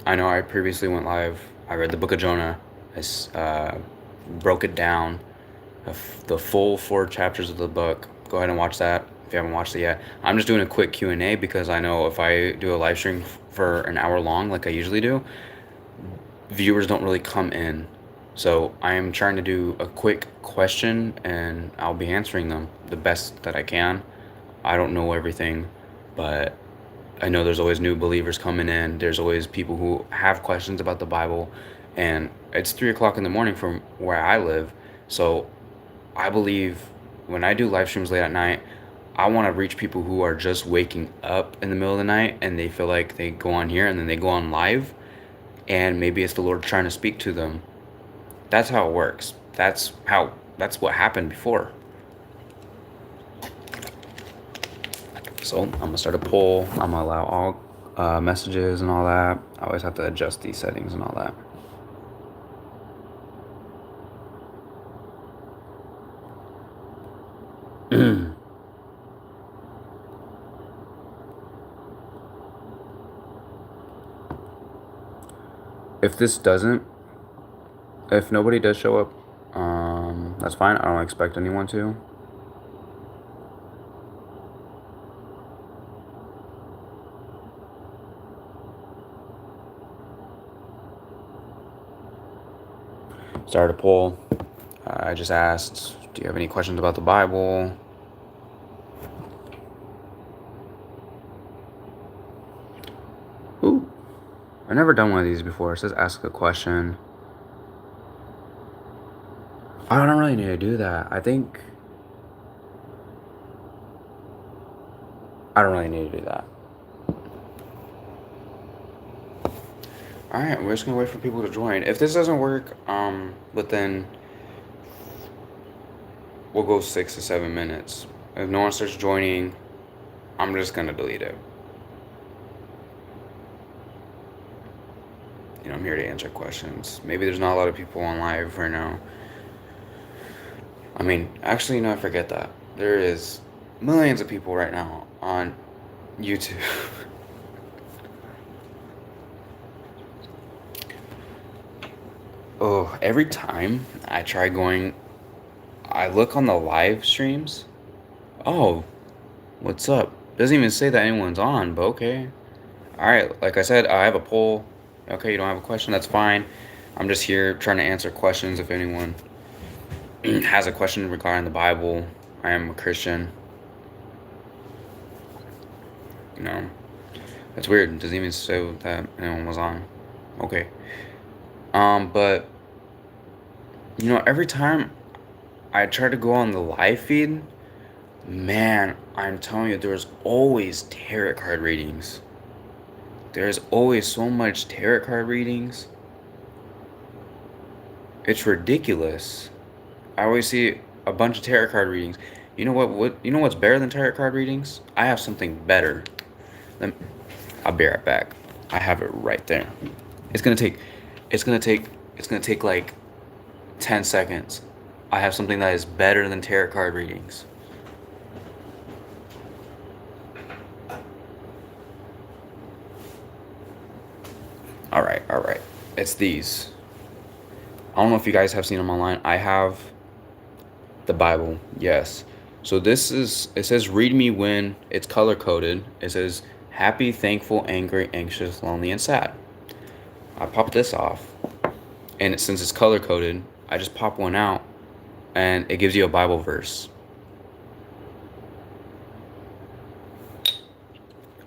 I know I previously went live. I read the Book of Jonah. Broke it down, the full 4 chapters of the book. Go ahead and watch that if you haven't watched it yet. I'm just doing a quick Q&A because I know if I do a live stream for an hour long, like I usually do, viewers don't really come in. So I am trying to do a quick question and I'll be answering them the best that I can. I don't know everything, but I know there's always new believers coming in. There's always people who have questions about the Bible, and it's 3 o'clock in the morning from where I live. So I believe when I do live streams late at night, I want to reach people who are just waking up in the middle of the night and they feel like they go on here and then they go on live, and maybe it's the Lord trying to speak to them. That's how it works. That's what happened before. So I'm gonna start a poll. I'm gonna allow all messages and all that. I always have to adjust these settings and all that. If nobody does show up, that's fine. I don't expect anyone to. Start a poll. I just asked, do you have any questions about the Bible? Ooh, I've never done one of these before. It says ask a question. I don't really need to do that. I don't really need to do that. All right, we're just gonna wait for people to join. If this doesn't work, within we'll go 6 to 7 minutes. If no one starts joining, I'm just gonna delete it. You know, I'm here to answer questions. Maybe there's not a lot of people on live right now. I mean, actually, no, I forget that. There is millions of people right now on YouTube. Oh, every time I try going, I look on the live streams. Oh, what's up? Doesn't even say that anyone's on, but okay. All right, like I said, I have a poll. Okay, you don't have a question, that's fine. I'm just here trying to answer questions if anyone has a question regarding the Bible. I am a Christian. You know, that's weird. It doesn't even say that anyone was on. Okay. But you know, every time I try to go on the live feed, man, I'm telling you, there's always tarot card readings. There's always so much tarot card readings. It's ridiculous. I always see a bunch of tarot card readings. You know what you know what's better than tarot card readings? I have something better. I'll be right back. I have it right there. It's gonna take like 10 seconds. I have something that is better than tarot card readings. All right. It's these. I don't know if you guys have seen them online. I have the Bible, yes. So it says read me when. It's color coded. It says happy, thankful, angry, anxious, lonely, and sad. I pop this off, and since it's color coded, I just pop one out, and it gives you a Bible verse.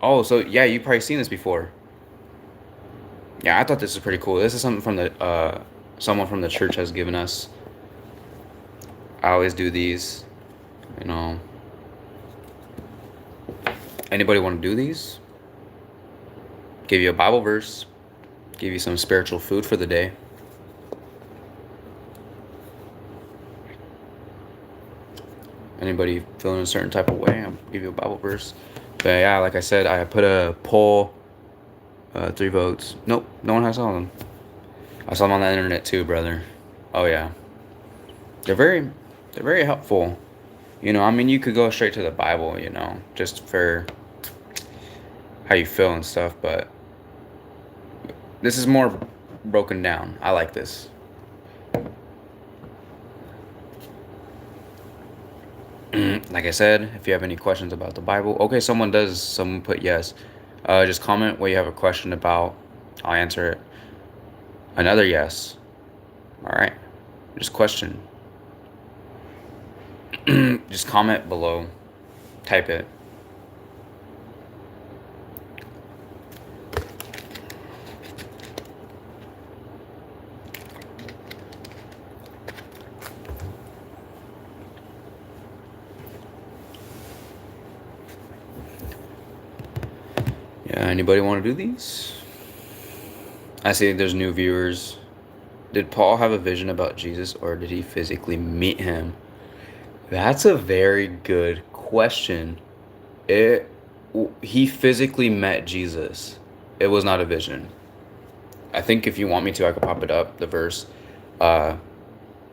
Oh, so yeah, you've probably seen this before. Yeah, I thought this was pretty cool. This is something from the someone from the church has given us. I always do these, you know. Anybody want to do these? Give you a Bible verse, give you some spiritual food for the day. Anybody feeling a certain type of way, I'll give you a Bible verse. But yeah, like I said, I put a poll, 3 votes. Nope, no one has saw them. I saw them on the internet too, brother. Oh yeah, they're very helpful. You know, I mean, you could go straight to the Bible, you know, just for how you feel and stuff. But This is more broken down. I like this. Like I said, if you have any questions about the Bible, okay, someone put yes. Just comment what you have a question about. I'll answer it. Another yes. All right. Just question. Just comment below. Type it. Yeah, anybody want to do these? I see there's new viewers. Did Paul have a vision about Jesus, or did he physically meet him? That's a very good question. He physically met Jesus. It was not a vision. I think if you want me to, I could pop it up, the verse. Yeah,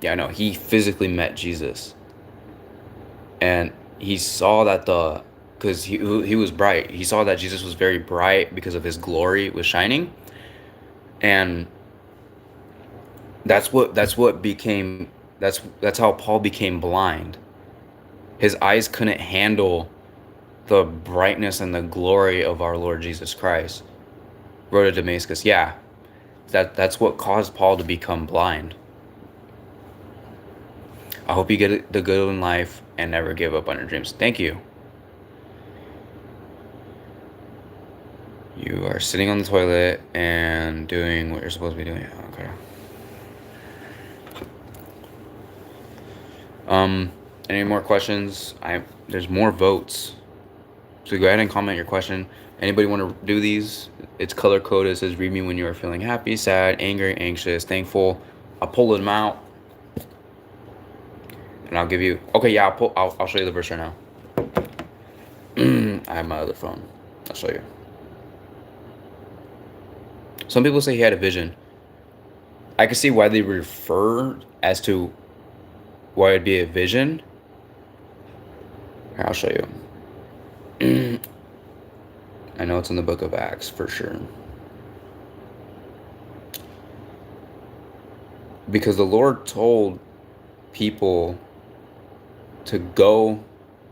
no, he physically met Jesus. And he saw that because he was bright. He saw that Jesus was very bright because of his glory was shining. And that's how Paul became blind. His eyes couldn't handle the brightness and the glory of our Lord Jesus Christ. Road to Damascus. Yeah. That's what caused Paul to become blind. I hope you get the good in life and never give up on your dreams. Thank you. You are sitting on the toilet and doing what you're supposed to be doing. Okay. Any more questions? There's more votes. So go ahead and comment your question. Anybody want to do these? It's color coded. It says read me when you are feeling happy, sad, angry, anxious, thankful. I'll pull them out. And I'll give you. Okay, yeah, I'll show you the verse right now. I have my other phone. I'll show you. Some people say he had a vision. I can see why they refer as to why it'd be a vision. Here, I'll show you. I know it's in the book of Acts for sure. Because the Lord told people to go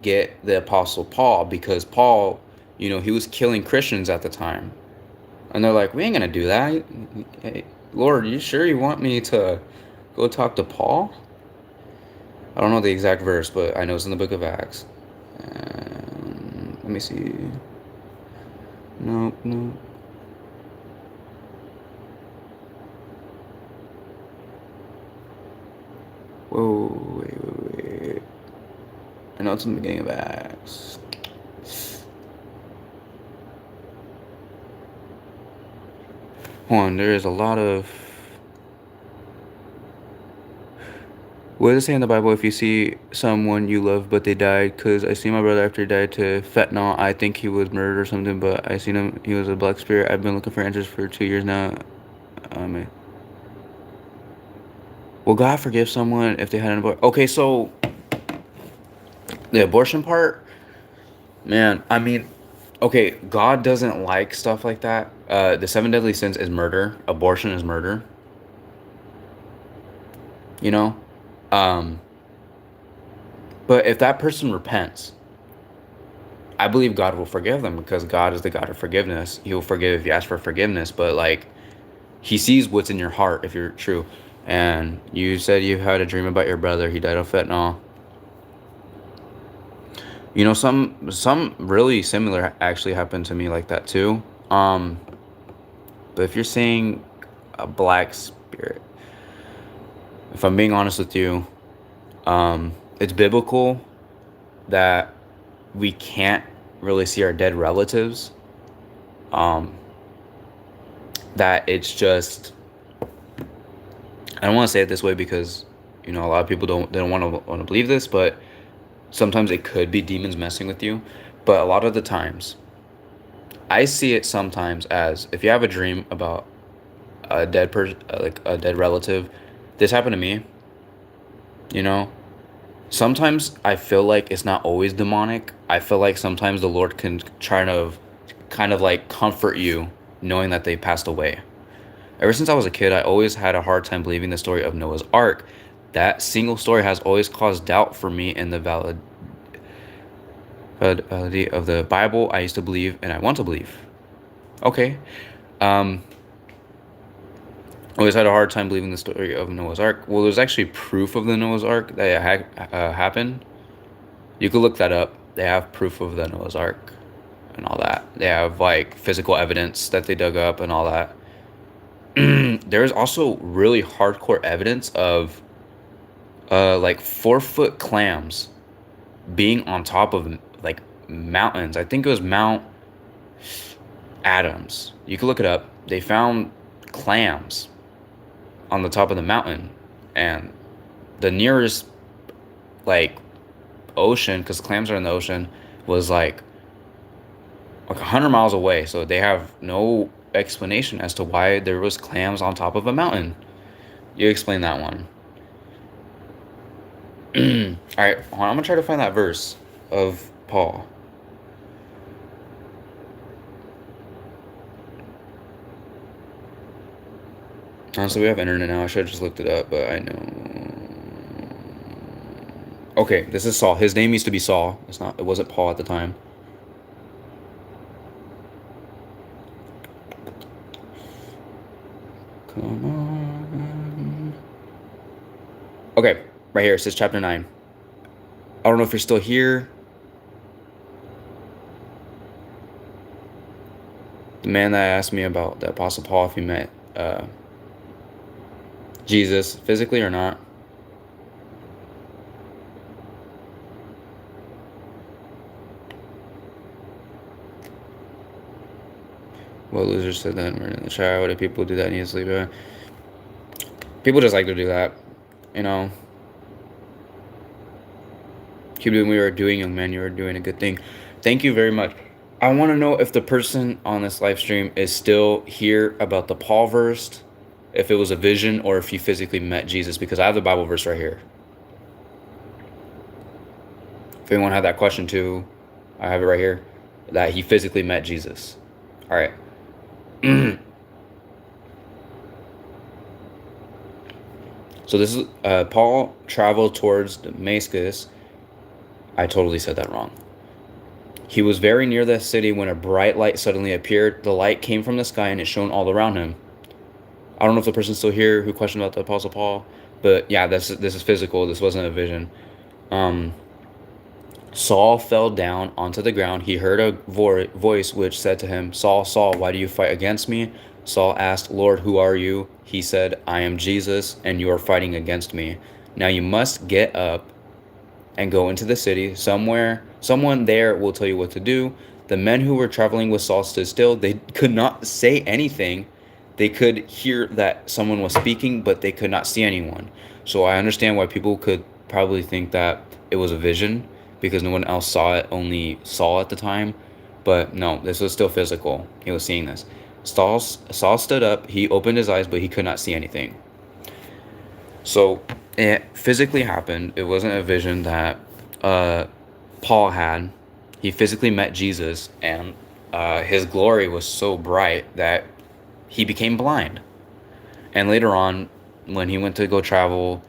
get the Apostle Paul, because Paul, he was killing Christians at the time. And they're like, we ain't going to do that. Hey, Lord, you sure you want me to go talk to Paul? I don't know the exact verse, but I know it's in the book of Acts. Let me see. Nope. Whoa, wait. I know it's in the beginning of Acts. Hold on, there is a lot of... What does it say in the Bible? If you see someone you love but they died, because I see my brother after he died to fentanyl. I think he was murdered or something, but I seen him. He was a black spirit. I've been looking for answers for 2 years now. Will God forgive someone if they had an abortion? Okay, so the abortion part, man, I mean, okay, God doesn't like stuff like that. The 7 deadly sins is murder. Abortion is murder. But if that person repents, I believe God will forgive them, because God is the God of forgiveness. He will forgive if you ask for forgiveness, but he sees what's in your heart if you're true. And you said you had a dream about your brother. He died of fentanyl. Some really similar actually happened to me like that too. But if you're saying a black spirit, if I'm being honest with you, it's biblical that we can't really see our dead relatives. That it's just, I don't want to say it this way because, a lot of people don't want to believe this, but sometimes it could be demons messing with you. But a lot of the times, I see it sometimes as, if you have a dream about a dead person, like a dead relative. This happened to me. Sometimes I feel like it's not always demonic. I feel like sometimes the Lord can try to kind of like comfort you knowing that they passed away. Ever since I was a kid, I always had a hard time believing the story of Noah's Ark. That single story has always caused doubt for me in the validity of the Bible I used to believe and I want to believe. Okay. Um, always had a hard time believing the story of Noah's Ark. Well, there's actually proof of the Noah's Ark that it happened. You could look that up. They have proof of the Noah's Ark and all that. They have like physical evidence that they dug up and all that. There's also really hardcore evidence of like 4-foot clams being on top of like mountains. I think it was Mount Adams. You can look it up. They found clams on the top of the mountain, and the nearest like ocean, because clams are in the ocean, was like 100 miles away. So they have no explanation as to why there was clams on top of a mountain. You explain that one. All right, hold on, I'm gonna try to find that verse of Paul. Honestly, we have internet now. I should have just looked it up, but I know. Okay, this is Saul. His name used to be Saul. It's not. It wasn't Paul at the time. Come on. Okay, right here. It says chapter 9. I don't know if you're still here. The man that asked me about the Apostle Paul, if he met Jesus physically or not. Well, loser said that we're in the chat. Why do people do that easily? But people just like to do that, you know. Keep doing what you are doing, young man. You are doing a good thing. Thank you very much. I want to know if the person on this live stream is still here about the Paul verse, if it was a vision, or if you physically met Jesus, because I have the Bible verse right here. If anyone had that question too, I have it right here, that he physically met Jesus. All right. So this is Paul traveled towards Damascus. I totally said that wrong. He was very near the city when a bright light suddenly appeared. The light came from the sky and it shone all around him. I don't know if the person's still here who questioned about the Apostle Paul, but yeah, this is physical. This wasn't a vision. Saul fell down onto the ground. He heard a voice which said to him, Saul, Saul, why do you fight against me? Saul asked, Lord, who are you? He said, I am Jesus, and you are fighting against me. Now you must get up and go into the city. Someone there will tell you what to do. The men who were traveling with Saul stood still. They could not say anything. They could hear that someone was speaking, but they could not see anyone. So I understand why people could probably think that it was a vision, because no one else saw it, only Saul at the time. But no, this was still physical. He was seeing this. Saul stood up. He opened his eyes, but he could not see anything. So it physically happened. It wasn't a vision that Paul had. He physically met Jesus, and his glory was so bright that he became blind. And later on, when he went to go travel,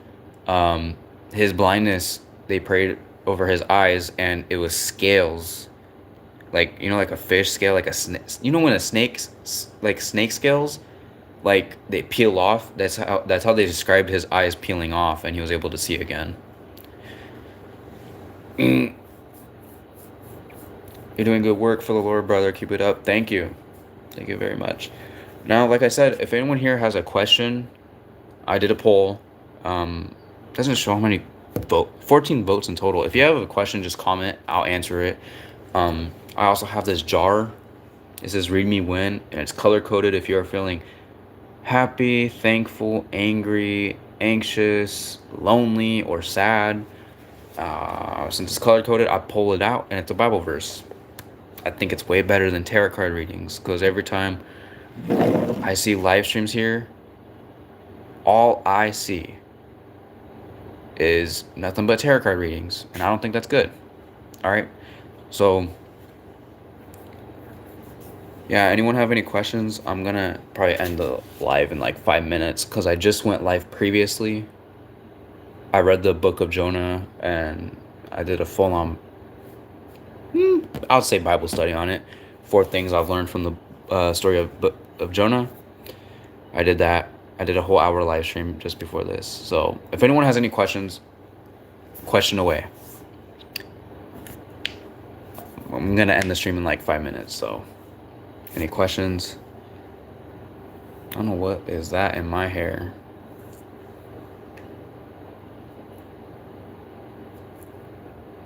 his blindness, they prayed over his eyes, and it was scales, like, you know, like a fish scale, like a snake. You know when a snake's like snake scales, like they peel off. That's how they described his eyes peeling off, and he was able to see again. You're doing good work for the Lord, brother. Keep it up. Thank you very much. Now, like I said, if anyone here has a question, I did a poll. Doesn't show how many 14 votes in total. If you have a question, just comment. I'll answer it. I also have this jar. It says read me when, and it's color coded if you're feeling happy, thankful, angry, anxious, lonely, or sad. Since it's color coded, I pull it out, and it's a Bible verse. I think it's way better than tarot card readings, because every time I see live streams here, all I see is nothing but tarot card readings, and I don't think that's good. All right, so Yeah, anyone have any questions? I'm gonna probably end the live in like 5 minutes because I just went live previously. I read the book of Jonah and I did a full on, I would say, Bible study on it. 4 things I've learned from the story of Jonah. I did that. I did a whole hour live stream just before this. So if anyone has any questions, question away. I'm gonna end the stream in like 5 minutes. So any questions? I don't know what is that in my hair.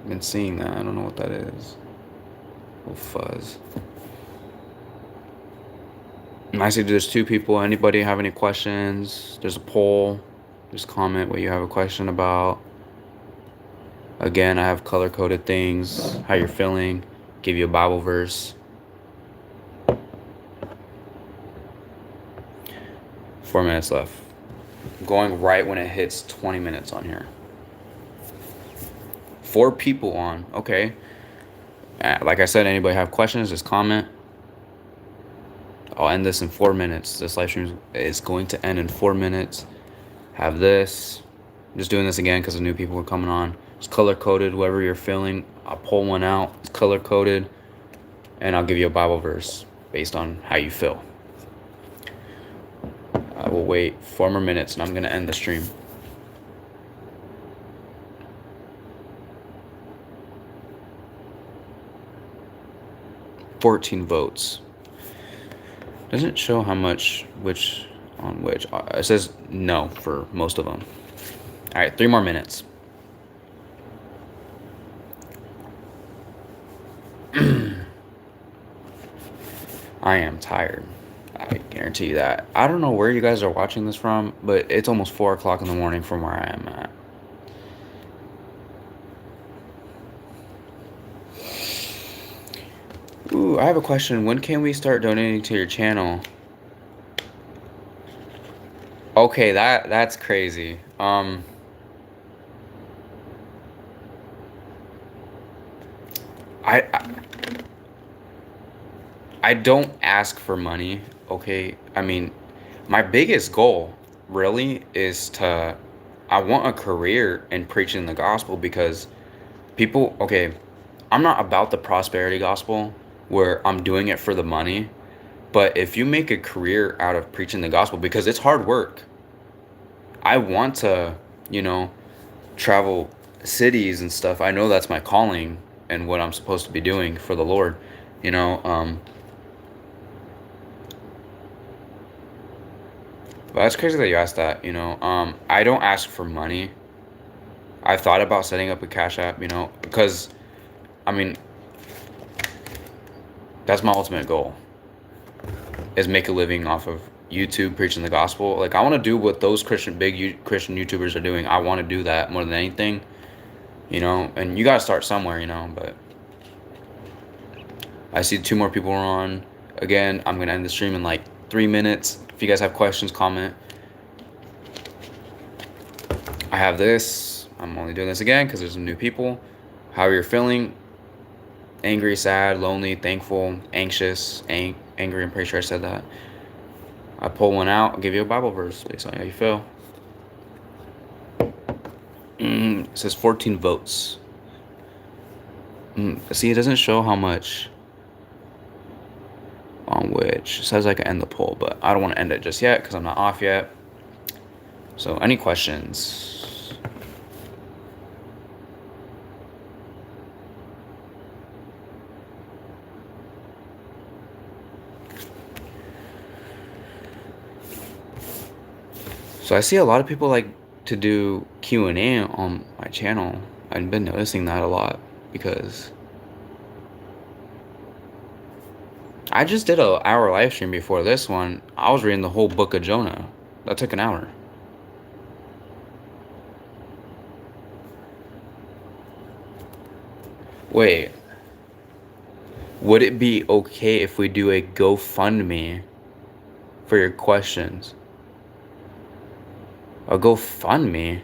I've been seeing that. I don't know what that is. Oh, fuzz. I see there's 2 people. Anybody have any questions? There's a poll. Just comment what you have a question about. Again, I have color-coded things. How you're feeling. Give you a Bible verse. 4 minutes left. I'm going right when it hits 20 minutes on here. 4 people on. Okay. Like I said, anybody have questions, just comment. I'll end this in 4 minutes. This live stream is going to end in 4 minutes. Have this. I'm just doing this again because the new people are coming on. It's color-coded, whatever you're feeling. I'll pull one out. It's color-coded. And I'll give you a Bible verse based on how you feel. I will wait 4 more minutes and I'm going to end the stream. $14 votes. Doesn't show how much, which on which. It says no for most of them. All right, 3 more minutes. I am tired. I guarantee you that. I don't know where you guys are watching this from, but it's almost 4 o'clock in the morning from where I am at. Ooh, I have a question. When can we start donating to your channel? Okay, that's crazy. I I don't ask for money, okay? I mean, my biggest goal really is I want a career in preaching the gospel because people, okay, I'm not about the prosperity gospel where I'm doing it for the money, but if you make a career out of preaching the gospel, because it's hard work, I want to, you know, travel cities and stuff. I know that's my calling and what I'm supposed to be doing for the Lord, you know. But that's crazy that you asked that, you know. I don't ask for money. I thought about setting up a Cash App, you know, because, I mean, that's my ultimate goal, is make a living off of YouTube preaching the gospel. Like, I want to do what those Christian YouTubers are doing. I want to do that more than anything, you know. And you got to start somewhere, you know. But I see 2 more people are on. Again, I'm going to end the stream in like 3 minutes. If you guys have questions, comment. I have this. I'm only doing this again because there's some new people. How you're feeling. Angry, sad, lonely, thankful, anxious, angry. I'm pretty sure I said that. I pull one out. I'll give you a Bible verse based on how you feel. It says 14 votes. See, it doesn't show how much on which. It says I can end the poll, but I don't want to end it just yet because I'm not off yet. So any questions? So I see a lot of people like to do Q&A on my channel. I've been noticing that a lot because I just did an hour live stream before this one. I was reading the whole book of Jonah. That took an hour. Wait. Would it be okay if we do a GoFundMe for your questions? A GoFundMe?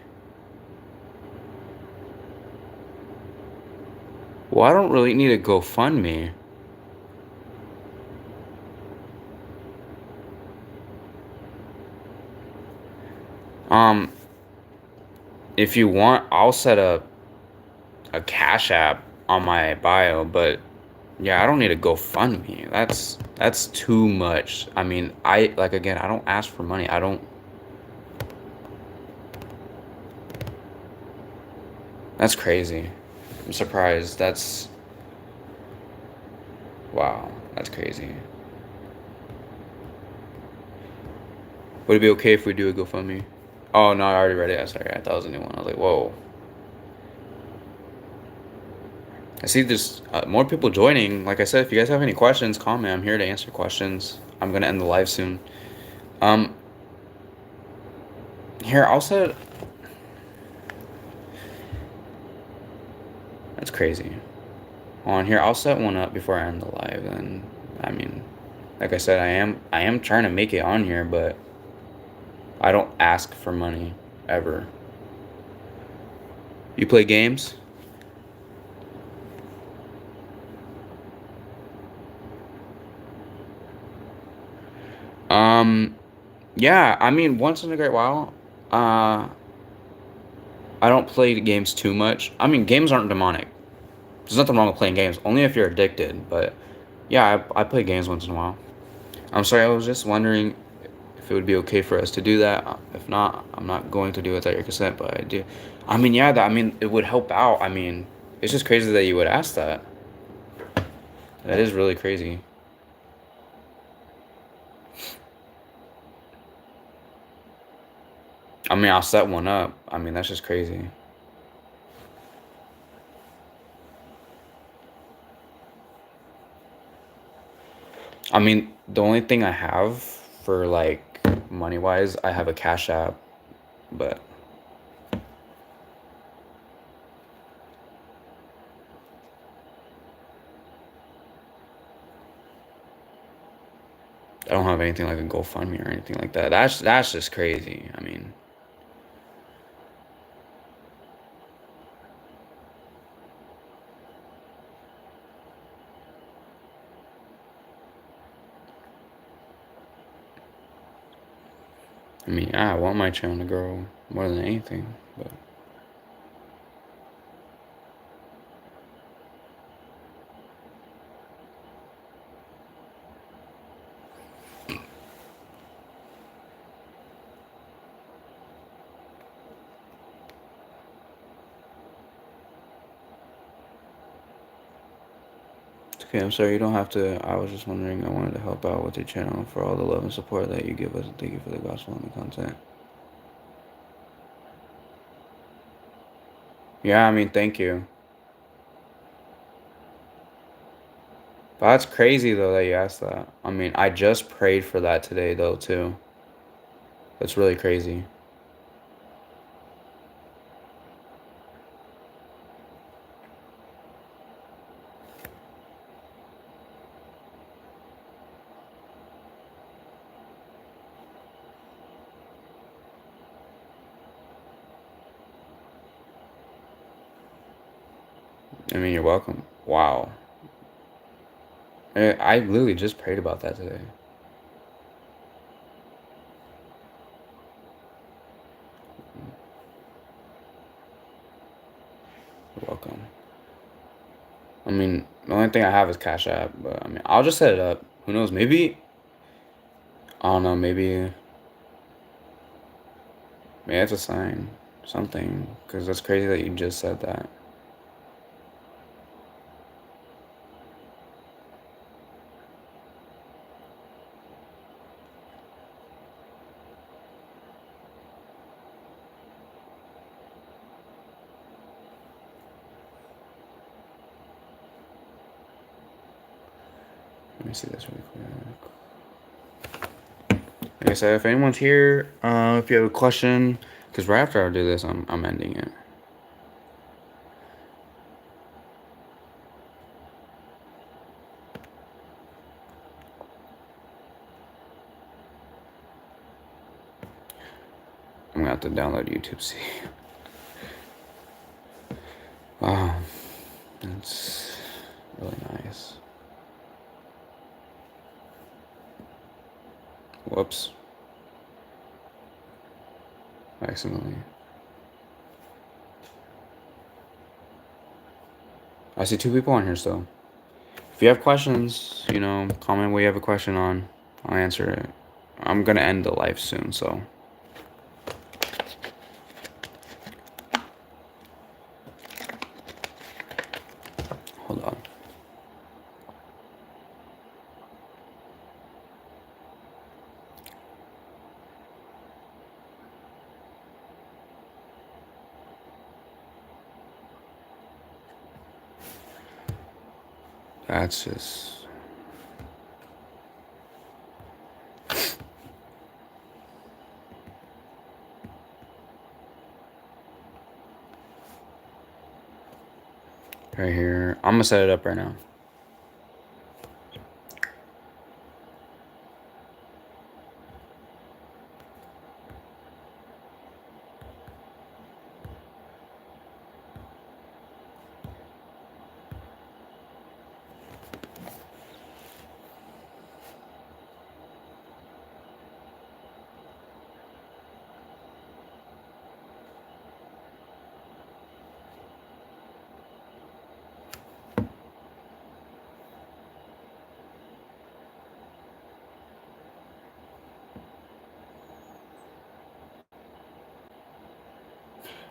Well, I don't really need a GoFundMe. Um, if you want, I'll set up a Cash App on my bio, but yeah, I don't need a GoFundMe. That's too much. I mean, I like again, I don't ask for money. I don't. That's crazy. I'm surprised. That's wow. That's crazy. Would it be okay if we do a GoFundMe? Oh no, I already read it. Sorry, I thought it was a new one. I was like, whoa. I see there's more people joining. Like I said, if you guys have any questions, comment. I'm here to answer questions. I'm gonna end the live soon. Um, here I'll set. That's crazy. On here, I'll set one up before I end the live. And I mean, like I said, I am trying to make it on here, but I don't ask for money ever. You play games? Um, yeah. I mean, once in a great while. Uh, I don't play games too much. I mean, games aren't demonic. There's nothing wrong with playing games, only if you're addicted. But yeah, I play games once in a while. I'm sorry, I was just wondering if it would be okay for us to do that. If not, I'm not going to do it without your consent, but I do. I mean, yeah, I mean, it would help out. I mean, it's just crazy that you would ask that. That is really crazy. I mean, I'll set one up. I mean, that's just crazy. I mean, the only thing I have for like money wise, I have a Cash App, but I don't have anything like a GoFundMe or anything like that. That's just crazy. I mean, I want my channel to grow more than anything, but it's okay. I'm sorry. You don't have to. I was just wondering. I wanted to help out with your channel for all the love and support that you give us. Thank you for the gospel and the content. Yeah, I mean, thank you. But that's crazy though that you asked that. I mean, I just prayed for that today though too. That's really crazy. I mean, you're welcome. Wow. I literally just prayed about that today. You're welcome. I mean, the only thing I have is Cash App, but I mean, I'll just set it up. Who knows? Maybe I don't know. Maybe it's a sign, something. Because that's crazy that you just said that. Let me see this really quick. Like I said, if anyone's here, if you have a question, because right after I do this, I'm ending it. I'm gonna have to download YouTube. See. Wow, that's really nice. Whoops. accidentally. I see 2 people on here still. If you have questions, you know, comment what you have a question on. I'll answer it. I'm gonna end the live soon, so. Hold on. That's just. Right here. I'm gonna set it up right now.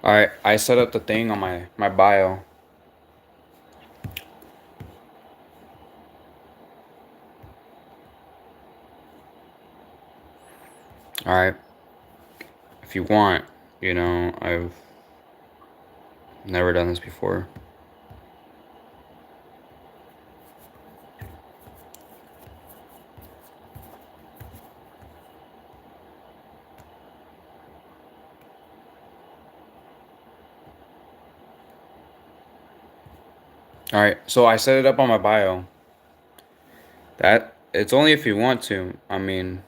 Alright, I set up the thing on my bio. Alright. If you want, you know, I've never done this before. Alright, so I set it up on my bio. That it's only if you want to. I mean,